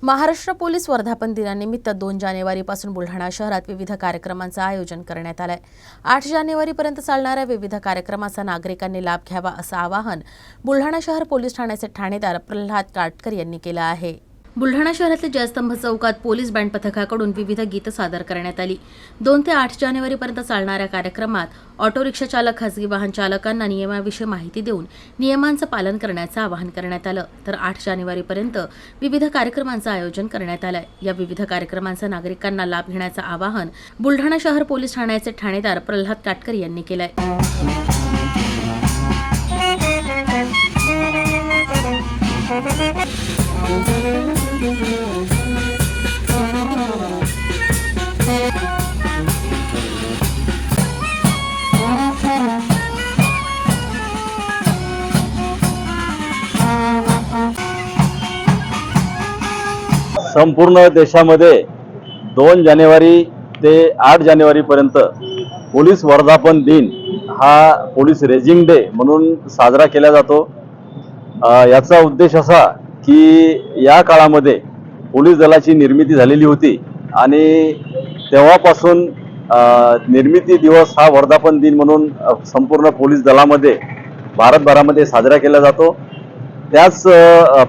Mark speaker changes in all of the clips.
Speaker 1: Maharashtra police वर्धापन दिनानिमित्त 2 जानेवारीपासून बुलढाणा शहरात विविध कार्यक्रमांचं आयोजन करण्यात आलंय। 8 जानेवारीपर्यंत चालणाऱ्या विविध कार्यक्रमाचा नागरिकांनी लाभ घ्यावा असं आवाहन बुलढाणा शहर पोलीस ठाण्याचे ठाणेदार प्रल्हाद काटकर यांनी केलं आहे। बुलढाणा शहरातील जयस्तंभ चौकात पोलीस बँड पथकाकडून विविध गीत सादर करण्यात आली। 2 ते 8 जानेवारीपर्यंत चालणाऱ्या कार्यक्रमात ऑटो रिक्षा चालक, खासगी वाहन चालकांना नियमाविषयी माहिती देऊन नियमांचं पालन करण्याचं आवाहन करण्यात आलं। तर 8 जानेवारीपर्यंत विविध कार्यक्रमांचं आयोजन करण्यात आलंय। या विविध कार्यक्रमांचा नागरिकांना लाभ घेण्याचं आवाहन बुलढाणा शहर पोलीस ठाण्याचे ठाणेदार प्रल्हाद काटकर यांनी केलंय।
Speaker 2: संपूर्ण देशामध्ये 2 जानेवारी ते 8 जानेवारीपर्यंत पोलीस वर्धापन दिन हा पोलीस रेजिंग डे म्हणून साजरा केला जातो। याचा उद्देश असा की या काळामध्ये पोलीस दलाची निर्मिती झालेली होती आणि तेव्हापासून निर्मिती दिवस हा वर्धापन दिन म्हणून संपूर्ण पोलीस दलामध्ये भारतभरामध्ये साजरा केला जातो। त्याच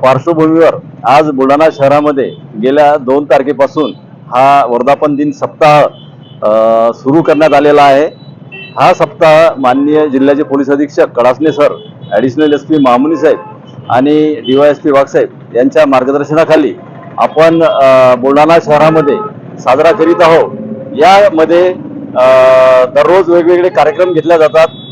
Speaker 2: पार्श्वभूमीवर आज बुलढाणा शहरामध्ये गेल्या 2 तारखेपासून हा वर्धापन दिन सप्ताह सुरू करण्यात आलेला आहे। हा सप्ताह माननीय जिल्ह्याचे पोलीस अधीक्षक कडासने सर, ॲडिशनल SP मामुनी साहेब आणि DYSP वाघसाहेब यांच्या मार्गदर्शनाखाली आपण बुलढाणा शहरामध्ये साजरा करीत आहोत। यामध्ये दररोज वेगवेगळे कार्यक्रम घेतले जातात।